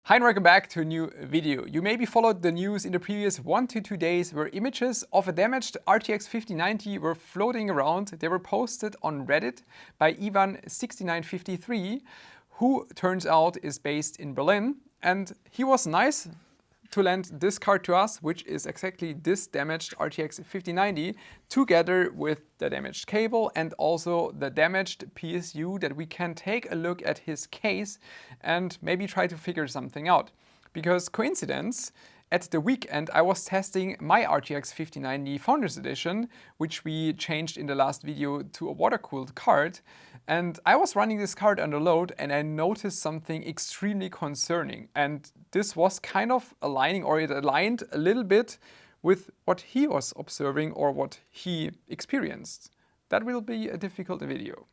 Hi and welcome back to a new video. You maybe followed the news in the previous 1 to 2 days where images of a damaged RTX 5090 were floating around. They were posted on Reddit by Ivan6953, who turns out is based in Berlin. And he was nice to lend this card to us, which is exactly this damaged RTX 5090, together with the damaged cable and also the damaged PSU, that we can take a look at his case and maybe try to figure something out. Because coincidence, at the weekend I was testing my RTX 5090 Founders Edition, which we changed in the last video to a water-cooled card, and I was running this card under load and I noticed something extremely concerning, and this was kind of aligning, or it aligned a little bit with what he was observing or what he experienced. That will be a difficult video.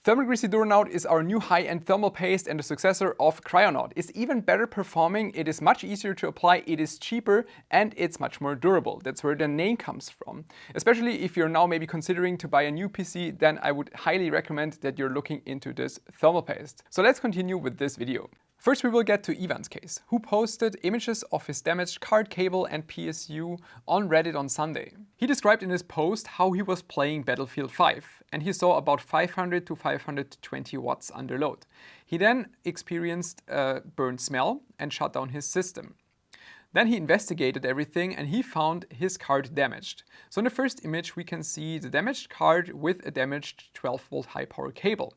Thermal Grizzly Duronaut is our new high-end thermal paste and the successor of Cryonaut. It's even better performing, it is much easier to apply, it is cheaper, and it's much more durable. That's where the name comes from. Especially if you're now maybe considering to buy a new PC, then I would highly recommend that you're looking into this thermal paste. So let's continue with this video. First, we will get to Ivan's case, who posted images of his damaged card cable and PSU on Reddit on Sunday. He described in his post how he was playing Battlefield 5, and he saw about 500 to 520 watts under load. He then experienced a burnt smell and shut down his system. Then he investigated everything and he found his card damaged. So in the first image we can see the damaged card with a damaged 12-volt high power cable.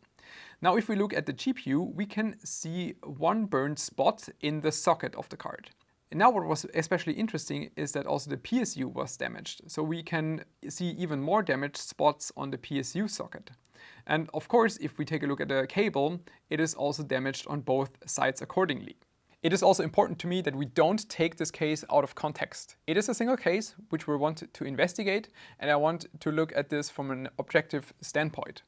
Now if we look at the GPU, we can see one burned spot in the socket of the card. And now what was especially interesting is that also the PSU was damaged. So we can see even more damaged spots on the PSU socket. And of course, if we take a look at the cable, it is also damaged on both sides accordingly. It is also important to me that we don't take this case out of context. It is a single case which we want to investigate, and I want to look at this from an objective standpoint.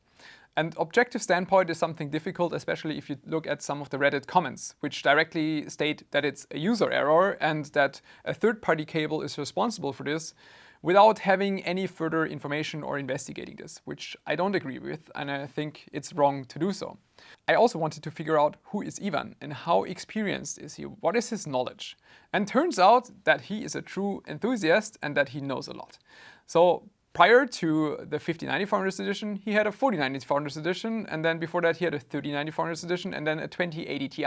And objective standpoint is something difficult, especially if you look at some of the Reddit comments, which directly state that it's a user error and that a third-party cable is responsible for this, without having any further information or investigating this, which I don't agree with, and I think it's wrong to do so. I also wanted to figure out who is Ivan and how experienced is he, what is his knowledge? And turns out that he is a true enthusiast and that he knows a lot. So prior to the 5090 Founders Edition, he had a 4090 Founders Edition, and then before that he had a 3090 Founders Edition and then a 2080 Ti.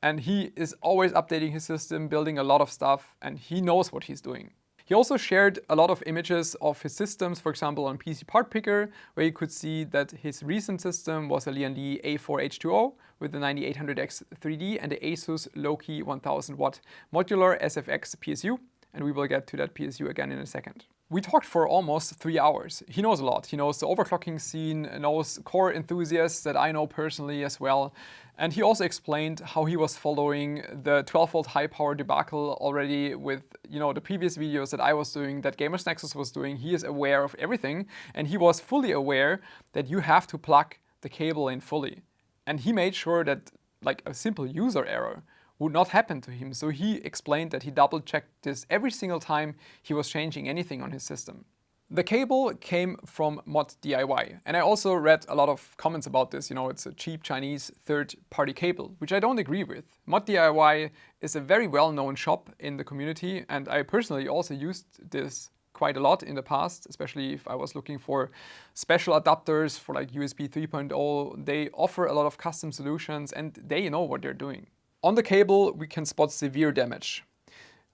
And he is always updating his system, building a lot of stuff, and he knows what he's doing. He also shared a lot of images of his systems, for example on PC Part Picker, where you could see that his recent system was a Lian A4H2O with the 9800X 3D and the Asus Loki 1000 watt modular SFX PSU, and we will get to that PSU again in a second. We talked for almost 3 hours. He knows a lot. He knows the overclocking scene, knows core enthusiasts that I know personally as well. And he also explained how he was following the 12-volt high power debacle already with, the previous videos that I was doing, that Gamers Nexus was doing. He is aware of everything, and he was fully aware that you have to plug the cable in fully. And he made sure that like a simple user error would not happen to him. So he explained that he double-checked this every single time he was changing anything on his system. The cable came from Mod DIY, and I also read a lot of comments about this. It's a cheap Chinese third-party cable, which I don't agree with. Mod DIY is a very well-known shop in the community, and I personally also used this quite a lot in the past, especially if I was looking for special adapters for like USB 3.0. They offer a lot of custom solutions and they know what they're doing. On the cable, we can spot severe damage.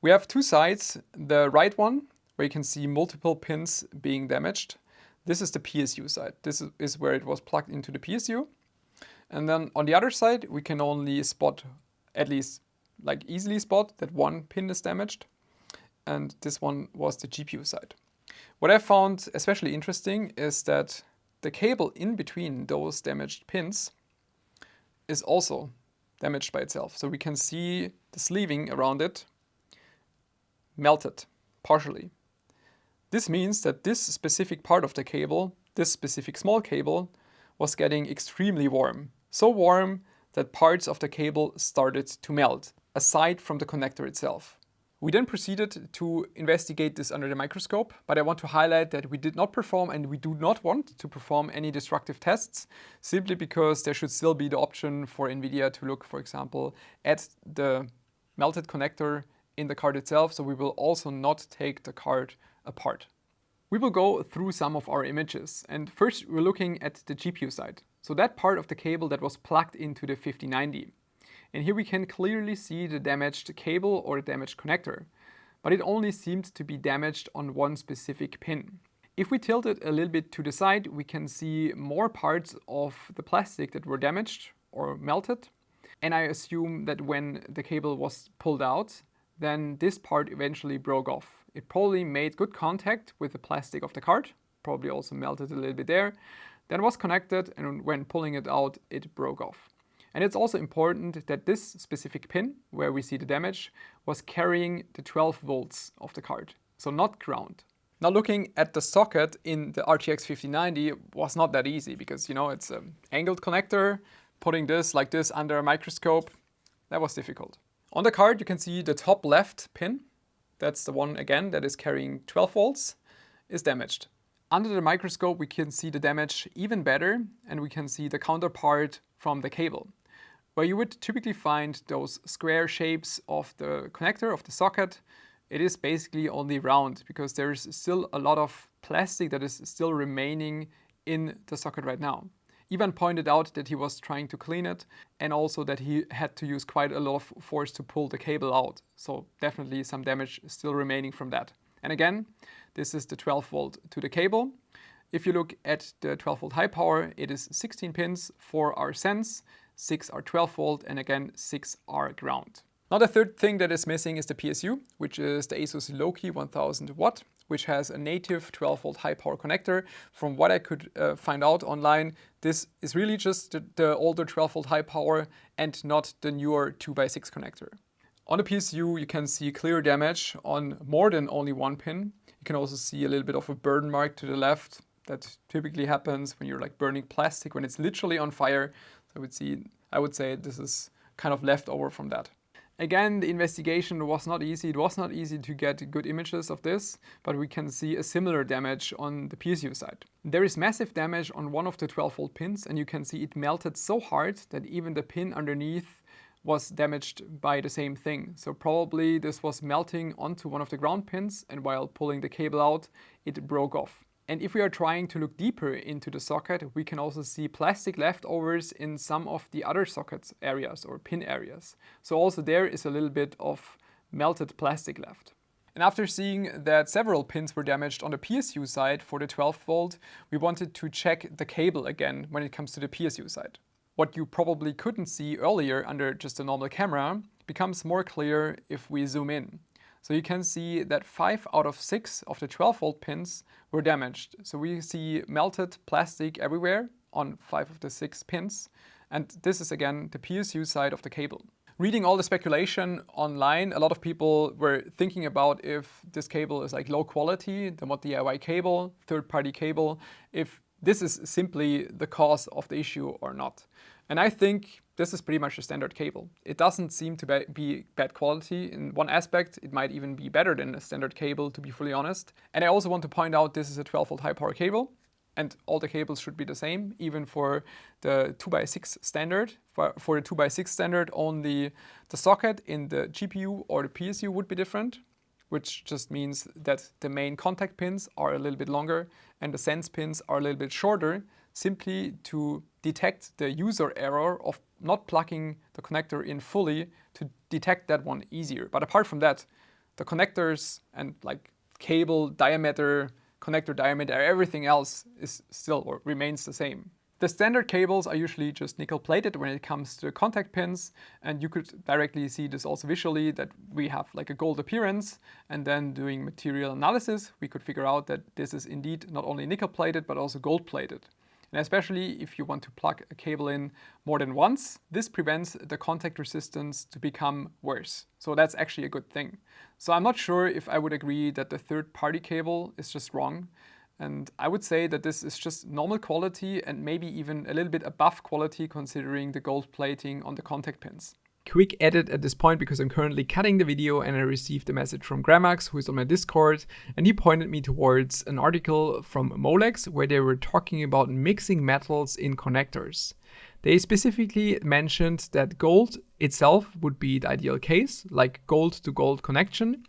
We have two sides. The right one, where you can see multiple pins being damaged. This is the PSU side. This is where it was plugged into the PSU. And then on the other side, we can only spot, at least like easily spot, that one pin is damaged. And this one was the GPU side. What I found especially interesting is that the cable in between those damaged pins is also damaged by itself. So we can see the sleeving around it melted partially. This means that this specific part of the cable, this specific small cable, was getting extremely warm. So warm that parts of the cable started to melt, aside from the connector itself, We then proceeded to investigate this under the microscope, but I want to highlight that we did not perform and we do not want to perform any destructive tests, simply because there should still be the option for NVIDIA to look, for example, at the melted connector in the card itself, so we will also not take the card apart. We will go through some of our images, and first we're looking at the GPU side, so that part of the cable that was plugged into the 5090. And here we can clearly see the damaged cable or the damaged connector, but it only seemed to be damaged on one specific pin. If we tilt it a little bit to the side, we can see more parts of the plastic that were damaged or melted. And I assume that when the cable was pulled out, then this part eventually broke off. It probably made good contact with the plastic of the card, probably also melted a little bit there, then was connected, and when pulling it out, it broke off. And it's also important that this specific pin, where we see the damage, was carrying the 12 volts of the card, so not ground. Now looking at the socket in the RTX 5090 was not that easy because, you know, it's an angled connector. Putting this like this under a microscope, that was difficult. On the card you can see the top left pin, that's the one again that is carrying 12 volts, is damaged. Under the microscope we can see the damage even better, and we can see the counterpart from the cable. Where you would typically find those square shapes of the connector, of the socket, it is basically only round because there's still a lot of plastic that is still remaining in the socket right now. Ivan pointed out that he was trying to clean it and also that he had to use quite a lot of force to pull the cable out. So definitely some damage still remaining from that. And again, this is the 12 volt to the cable. If you look at the 12 volt high power, it is 16 pins, 4 are sense, 6 are 12 volt, and again 6 are ground. Now the third thing that is missing is the PSU, which is the ASUS Loki 1000 watt, which has a native 12 volt high power connector. From what I could find out online, this is really just the older 12 volt high power and not the newer 2x6 connector. On the PSU you can see clear damage on more than only one pin. You can also see a little bit of a burn mark to the left. That typically happens when you're like burning plastic, when it's literally on fire. So I would say this is kind of leftover from that. Again, the investigation was not easy. It was not easy to get good images of this, but we can see a similar damage on the PSU side. There is massive damage on one of the 12 volt pins, and you can see it melted so hard that even the pin underneath was damaged by the same thing. So probably this was melting onto one of the ground pins, and while pulling the cable out, it broke off. And if we are trying to look deeper into the socket, we can also see plastic leftovers in some of the other socket areas or pin areas. So also there is a little bit of melted plastic left. And after seeing that several pins were damaged on the PSU side for the 12 volt, we wanted to check the cable again when it comes to the PSU side. What you probably couldn't see earlier under just a normal camera becomes more clear if we zoom in. So you can see that 5 out of 6 of the 12 volt pins were damaged. So we see melted plastic everywhere on 5 of the 6 pins. And this is again the PSU side of the cable. Reading all the speculation online, a lot of people were thinking about if this cable is like low quality, the mod DIY cable, third-party cable, if this is simply the cause of the issue or not. And I think this is pretty much a standard cable. It doesn't seem to be bad quality. In one aspect, it might even be better than a standard cable, to be fully honest. And I also want to point out this is a 12 volt high power cable, and all the cables should be the same, even for the 2x6 standard. For the 2x6 standard, only the socket in the GPU or the PSU would be different, which just means that the main contact pins are a little bit longer and the sense pins are a little bit shorter, simply to detect the user error of not plugging the connector in fully, to detect that one easier. But apart from that, the connectors and like cable diameter, connector diameter, everything else is still or remains the same. The standard cables are usually just nickel plated when it comes to the contact pins, and you could directly see this also visually, that we have like a gold appearance, and then doing material analysis we could figure out that this is indeed not only nickel plated but also gold plated. And especially if you want to plug a cable in more than once, this prevents the contact resistance to become worse. So that's actually a good thing. So I'm not sure if I would agree that the third-party cable is just wrong. And I would say that this is just normal quality and maybe even a little bit above quality considering the gold plating on the contact pins. Quick edit at this point because I'm currently cutting the video and I received a message from Gramax, who is on my Discord, and he pointed me towards an article from Molex where they were talking about mixing metals in connectors. They specifically mentioned that gold itself would be the ideal case, like gold to gold connection.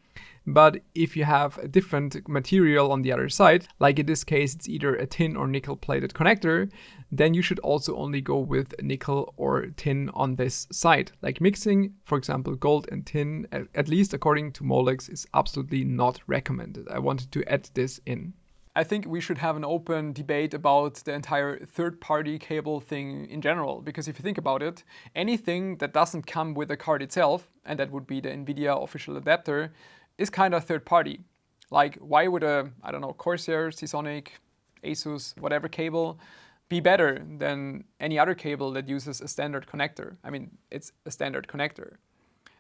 But if you have a different material on the other side, like in this case it's either a tin or nickel plated connector, then you should also only go with nickel or tin on this side. Like mixing, for example, gold and tin, at least according to Molex, is absolutely not recommended. I wanted to add this in. I think we should have an open debate about the entire third-party cable thing in general, because if you think about it, anything that doesn't come with the card itself, and that would be the NVIDIA official adapter, is kind of third party. Like, why would a, I don't know, Corsair, Seasonic, Asus, whatever cable be better than any other cable that uses a standard connector? I mean, it's a standard connector.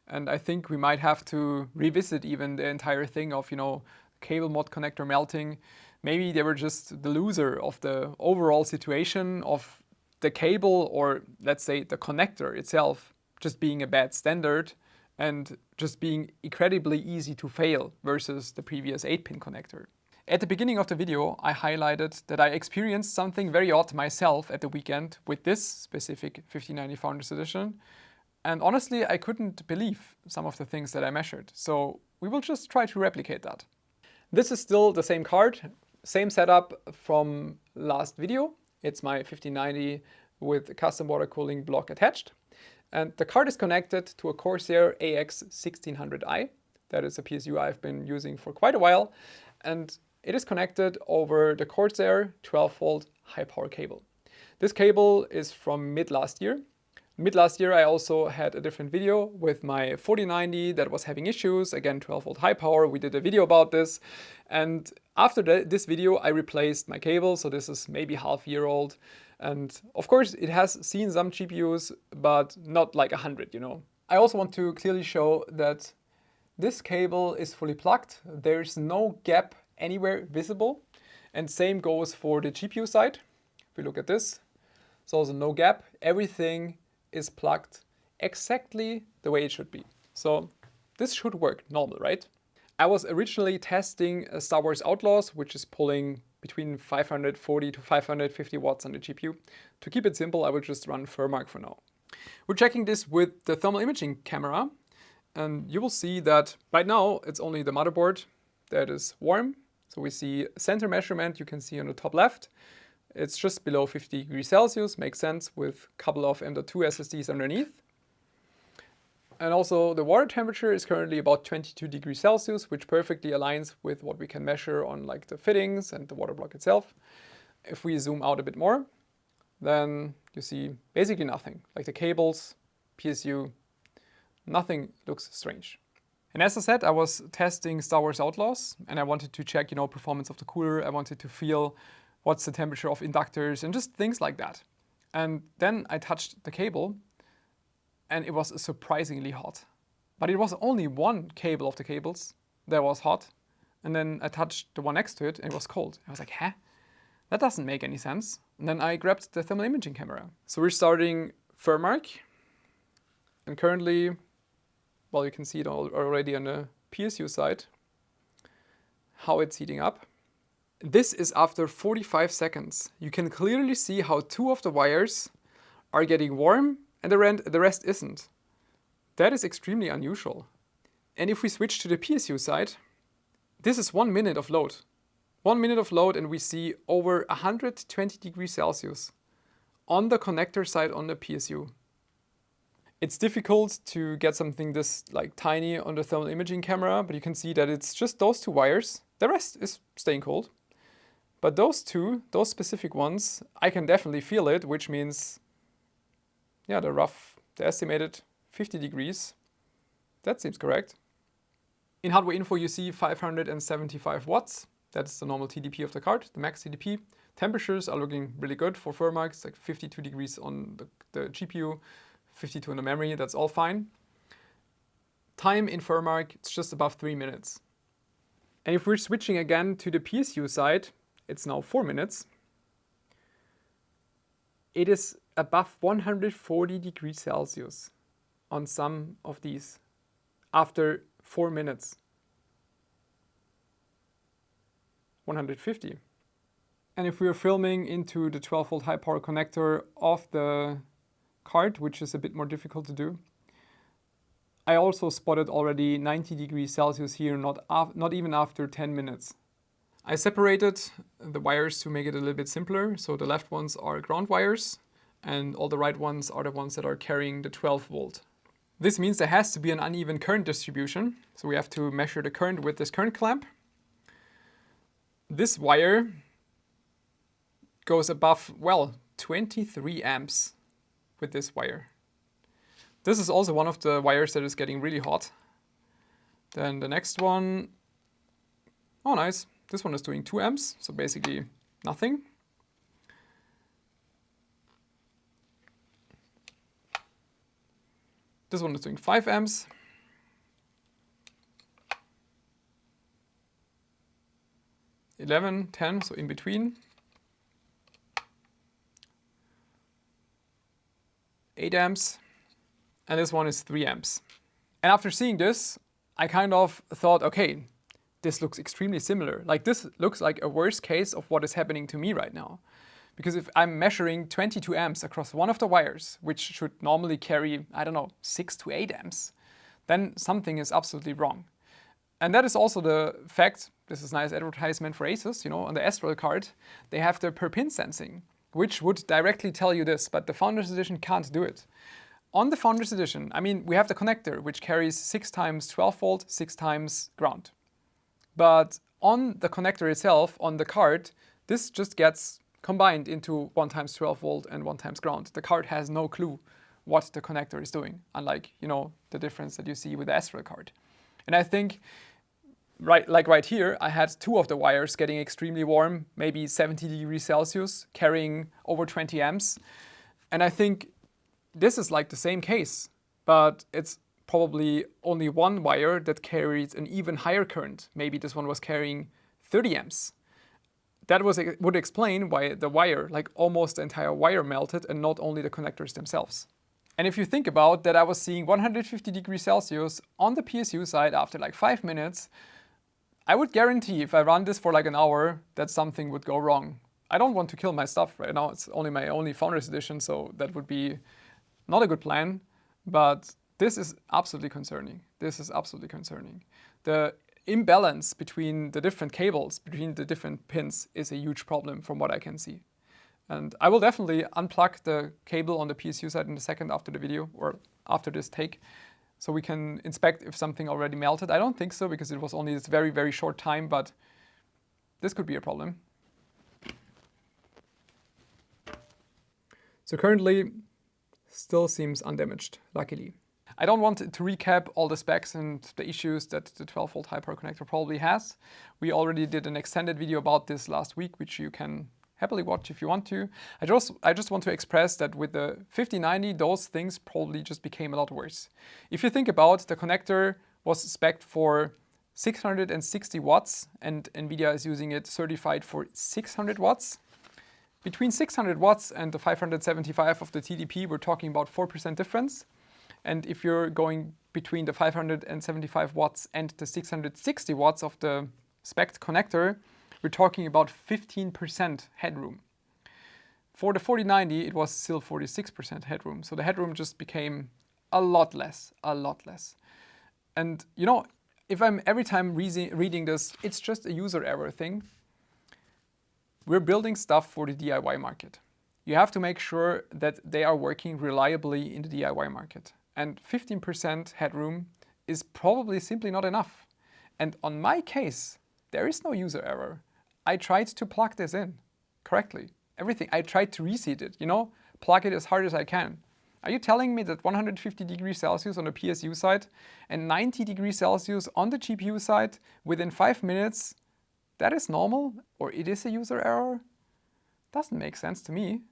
And I think we might have to revisit even the entire thing of, you know, cable mod connector melting. Maybe they were just the loser of the overall situation of the cable, or let's say the connector itself, just being a bad standard and just being incredibly easy to fail versus the previous 8-pin connector. At the beginning of the video, I highlighted that I experienced something very odd myself at the weekend with this specific 1590 Founders Edition. And honestly, I couldn't believe some of the things that I measured. So we will just try to replicate that. This is still the same card, same setup from last video. It's my 1590 with a custom water cooling block attached. And the card is connected to a Corsair AX1600i. That is a PSU I've been using for quite a while. And it is connected over the Corsair 12-volt high-power cable. This cable is from mid last year. Mid last year I also had a different video with my 4090 that was having issues. Again, 12-volt high power. We did a video about this. And after this video I replaced my cable. So this is maybe half year old. And of course, it has seen some GPUs, but not like 100, you know. I also want to clearly show that this cable is fully plugged. There's no gap anywhere visible. And same goes for the GPU side. If we look at this, there's also no gap. Everything is plugged exactly the way it should be. So this should work normal, right? I was originally testing Star Wars Outlaws, which is pulling between 540 to 550 watts on the GPU. To keep it simple, I will just run Furmark for now. We're checking this with the thermal imaging camera, and you will see that right now it's only the motherboard that is warm. So we see center measurement, you can see on the top left. It's just below 50 degrees Celsius, makes sense with a couple of M.2 SSDs underneath. And also the water temperature is currently about 22 degrees Celsius, which perfectly aligns with what we can measure on like the fittings and the water block itself. If we zoom out a bit more, then you see basically nothing. Like the cables, PSU, nothing looks strange. And as I said, I was testing Star Wars Outlaws and I wanted to check, you know, performance of the cooler. I wanted to feel what's the temperature of inductors and just things like that. And then I touched the cable and it was surprisingly hot. But it was only one cable of the cables that was hot. And then I touched the one next to it and it was cold. I was like, huh? That doesn't make any sense. And then I grabbed the thermal imaging camera. So we're starting Furmark. And currently, well, you can see it already on the PSU side, how it's heating up. This is after 45 seconds. You can clearly see how two of the wires are getting warm and the rest isn't. That is extremely unusual. And if we switch to the PSU side, this is 1 minute of load. 1 minute of load and we see over 120 degrees Celsius on the connector side on the PSU. It's difficult to get something this like tiny on the thermal imaging camera, but you can see that it's just those two wires. The rest is staying cold. But those two, those specific ones, I can definitely feel it, which means, yeah, the estimated 50 degrees. That seems correct. In hardware info, you see 575 watts. That's the normal TDP of the card, the max TDP. Temperatures are looking really good for Furmark. It's like 52 degrees on the GPU, 52 in the memory. That's all fine. Time in Furmark, it's just above 3 minutes. And if we're switching again to the PSU side, it's now 4 minutes. It is above 140 degrees Celsius on some of these after 4 minutes. 150. And if we are filming into the 12-volt high power connector of the card, which is a bit more difficult to do, I also spotted already 90 degrees Celsius here, not even after 10 minutes. I separated the wires to make it a little bit simpler. So the left ones are ground wires and all the right ones are the ones that are carrying the 12 volt. This means there has to be an uneven current distribution. So we have to measure the current with this current clamp. This wire goes above, well, 23 amps with this wire. This is also one of the wires that is getting really hot. Then the next one, oh nice, this one is doing 2 amps, so basically nothing. This one is doing 5 amps. (11, 10, so in between. 8 amps. And this one is 3 amps. And after seeing this, I kind of thought, okay, this looks extremely similar. Like this looks like a worst case of what is happening to me right now. Because if I'm measuring 22 amps across one of the wires, which should normally carry, I don't know, 6 to 8 amps, then something is absolutely wrong. And that is also the fact, this is nice advertisement for Asus, you know, on the Astral card, they have the per pin sensing, which would directly tell you this, but the Founders Edition can't do it. On the Founders Edition, I mean, we have the connector, which carries 6 times 12 volt, 6 times ground. But on the connector itself, on the card, this just gets combined into 1 times 12 volt and 1 times ground. The card has no clue what the connector is doing, unlike, you know, the difference that you see with the Astral card. And I think, right here, I had 2 of the wires getting extremely warm, maybe 70 degrees Celsius, carrying over 20 amps. And I think this is like the same case, but it's probably only one wire that carries an even higher current. Maybe this one was carrying 30 amps. That would explain why the wire, like almost the entire wire melted and not only the connectors themselves. And if you think about that, I was seeing 150 degrees Celsius on the PSU side after like 5 minutes, I would guarantee if I run this for like an hour that something would go wrong. I don't want to kill my stuff right now. It's only my only Founders Edition, so that would be not a good plan, but this is absolutely concerning. This is absolutely concerning. The imbalance between the different cables, between the different pins is a huge problem from what I can see. And I will definitely unplug the cable on the PSU side in a second after the video or after this take, so we can inspect if something already melted. I don't think so because it was only this very, very short time, but this could be a problem. So currently, still seems undamaged, luckily. I don't want to recap all the specs and the issues that the 12-volt high power connector probably has. We already did an extended video about this last week, which you can happily watch if you want to. I just want to express that with the 5090, those things probably just became a lot worse. If you think about the connector was spec'd for 660 watts and NVIDIA is using it certified for 600 watts. Between 600 watts and the 575 of the TDP, we're talking about 4% difference. And if you're going between the 575 watts and the 660 watts of the spec'd connector, we're talking about 15% headroom. For the 4090, it was still 46% headroom. So the headroom just became a lot less, a lot less. And you know, if I'm every time reading this, it's just a user error thing. We're building stuff for the DIY market. You have to make sure that they are working reliably in the DIY market. And 15% headroom is probably simply not enough. And on my case, there is no user error. I tried to plug this in correctly. Everything. I tried to reseat it, you know, plug it as hard as I can. Are you telling me that 150 degrees Celsius on the PSU side and 90 degrees Celsius on the GPU side within 5 minutes, that is normal, or it is a user error? Doesn't make sense to me.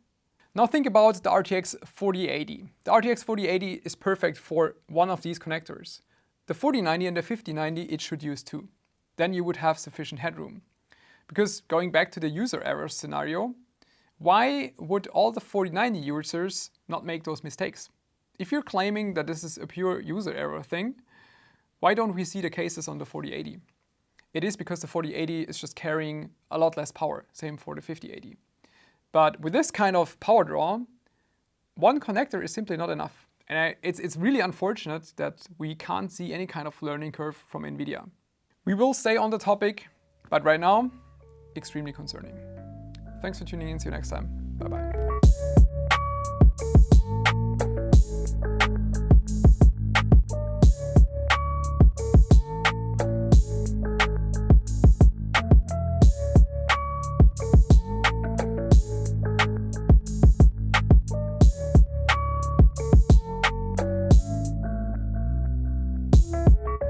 Now think about the RTX 4080. The RTX 4080 is perfect for one of these connectors. The 4090 and the 5090, it should use 2. Then you would have sufficient headroom. Because going back to the user error scenario, why would all the 4090 users not make those mistakes? if you're claiming that this is a pure user error thing, why don't we see the cases on the 4080? It is because the 4080 is just carrying a lot less power, same for the 5080. But with this kind of power draw, one connector is simply not enough. And it's really unfortunate that we can't see any kind of learning curve from NVIDIA. We will stay on the topic, but right now, extremely concerning. Thanks for tuning in. See you next time. Bye-bye.